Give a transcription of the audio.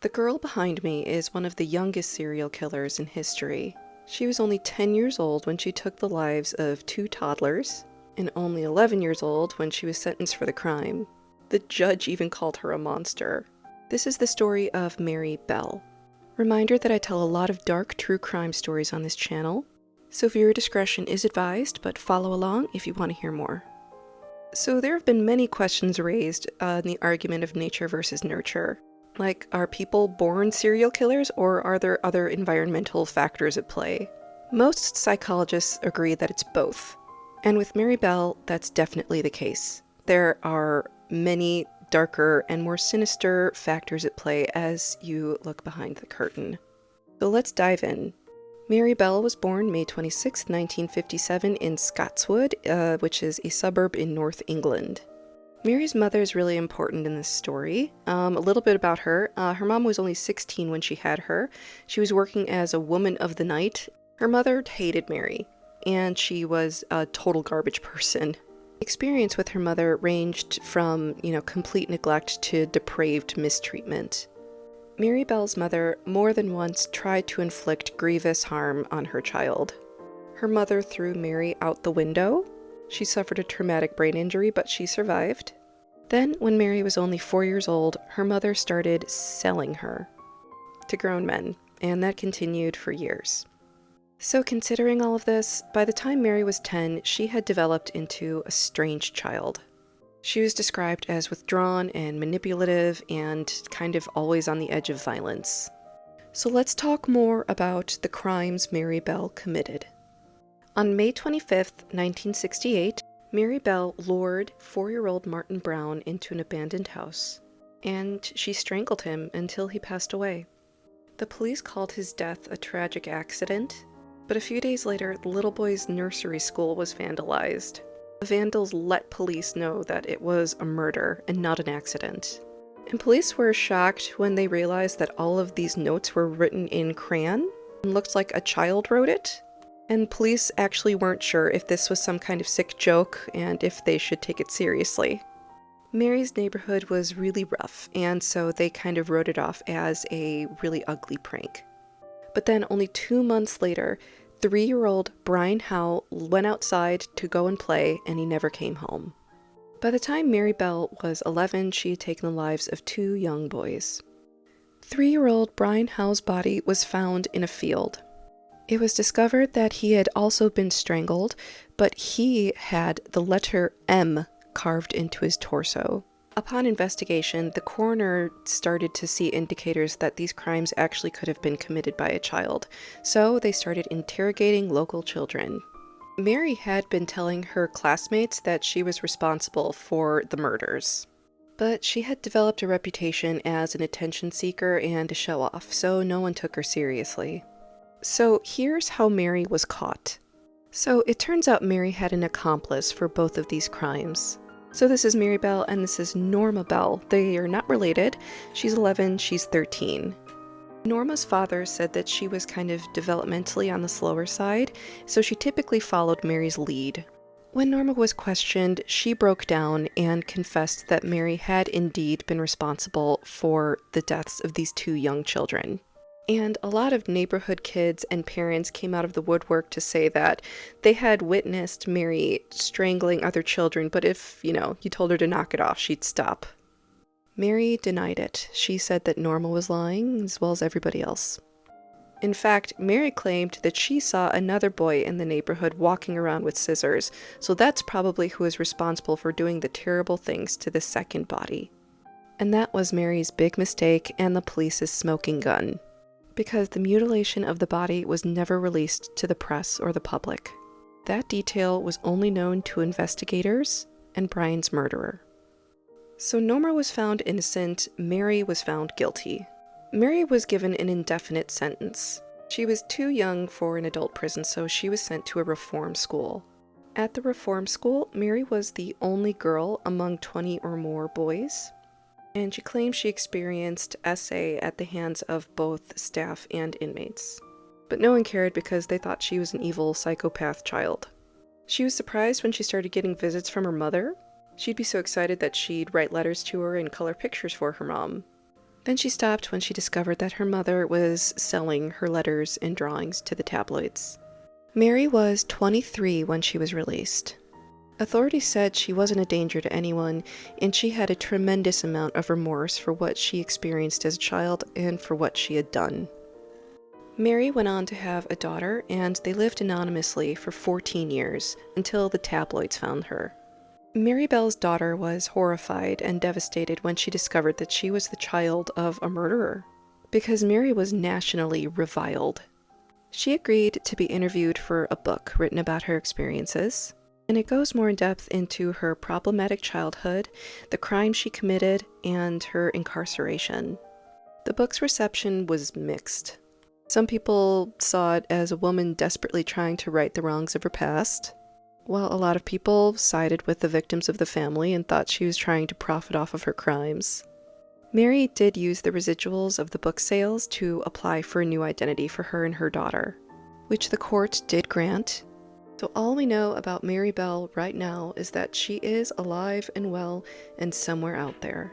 The girl behind me is one of the youngest serial killers in history. She was only 10 years old when she took the lives of 2 toddlers, and only 11 years old when she was sentenced for the crime. The judge even called her a monster. This is the story of Mary Bell. Reminder that I tell a lot of dark true crime stories on this channel, so viewer discretion is advised, but follow along if you want to hear more. So there have been many questions raised in the argument of nature versus nurture. Like, are people born serial killers, or are there other environmental factors at play? Most psychologists agree that it's both. And with Mary Bell, that's definitely the case. There are many darker and more sinister factors at play as you look behind the curtain. So let's dive in. Mary Bell was born May 26, 1957 in Scotswood, which is a suburb in North England. Mary's mother is really important in this story. A little bit about her. Her mom was only 16 when she had her. She was working as a woman of the night. Her mother hated Mary, and she was a total garbage person. Experience with her mother ranged from, complete neglect to depraved mistreatment. Mary Bell's mother more than once tried to inflict grievous harm on her child. Her mother threw Mary out the window. She suffered a traumatic brain injury, but she survived. Then, when Mary was only 4 years old, her mother started selling her to grown men, and that continued for years. So considering all of this, by the time Mary was 10, she had developed into a strange child. She was described as withdrawn and manipulative and kind of always on the edge of violence. So let's talk more about the crimes Mary Bell committed. On May 25, 1968, Mary Bell lured 4-year-old Martin Brown into an abandoned house, and she strangled him until he passed away. The police called his death a tragic accident, but a few days later, the little boy's nursery school was vandalized. The vandals let police know that it was a murder and not an accident. And police were shocked when they realized that all of these notes were written in crayon and looked like a child wrote it. And police actually weren't sure if this was some kind of sick joke and if they should take it seriously. Mary's neighborhood was really rough, and so they kind of wrote it off as a really ugly prank. But then only 2 months later, 3-year-old Brian Howe went outside to go and play, and he never came home. By the time Mary Bell was 11, she had taken the lives of 2 young boys. 3-year-old Brian Howe's body was found in a field. It was discovered that he had also been strangled, but he had the letter M carved into his torso. Upon investigation, the coroner started to see indicators that these crimes actually could have been committed by a child, so they started interrogating local children. Mary had been telling her classmates that she was responsible for the murders, but she had developed a reputation as an attention seeker and a show-off, so no one took her seriously. So here's how Mary was caught. So it turns out Mary had an accomplice for both of these crimes. So this is Mary Bell and this is Norma Bell. They are not related. She's 11, she's 13. Norma's father said that she was kind of developmentally on the slower side, so she typically followed Mary's lead. When Norma was questioned, she broke down and confessed that Mary had indeed been responsible for the deaths of these 2 young children. And a lot of neighborhood kids and parents came out of the woodwork to say that they had witnessed Mary strangling other children, but if, you told her to knock it off, she'd stop. Mary denied it. She said that Norma was lying, as well as everybody else. In fact, Mary claimed that she saw another boy in the neighborhood walking around with scissors, so that's probably who is responsible for doing the terrible things to the second body. And that was Mary's big mistake and the police's smoking gun, because the mutilation of the body was never released to the press or the public. That detail was only known to investigators and Brian's murderer. So Norma was found innocent, Mary was found guilty. Mary was given an indefinite sentence. She was too young for an adult prison, so she was sent to a reform school. At the reform school, Mary was the only girl among 20 or more boys, and she claimed she experienced SA at the hands of both staff and inmates. But no one cared because they thought she was an evil psychopath child. She was surprised when she started getting visits from her mother. She'd be so excited that she'd write letters to her and color pictures for her mom. Then she stopped when she discovered that her mother was selling her letters and drawings to the tabloids. Mary was 23 when she was released. Authorities said she wasn't a danger to anyone, and she had a tremendous amount of remorse for what she experienced as a child and for what she had done. Mary went on to have a daughter, and they lived anonymously for 14 years, until the tabloids found her. Mary Bell's daughter was horrified and devastated when she discovered that she was the child of a murderer, because Mary was nationally reviled. She agreed to be interviewed for a book written about her experiences, and it goes more in depth into her problematic childhood, the crimes she committed, and her incarceration. The book's reception was mixed. Some people saw it as a woman desperately trying to right the wrongs of her past, while a lot of people sided with the victims of the family and thought she was trying to profit off of her crimes. Mary did use the residuals of the book sales to apply for a new identity for her and her daughter, which the court did grant. So all we know about Mary Bell right now is that she is alive and well and somewhere out there.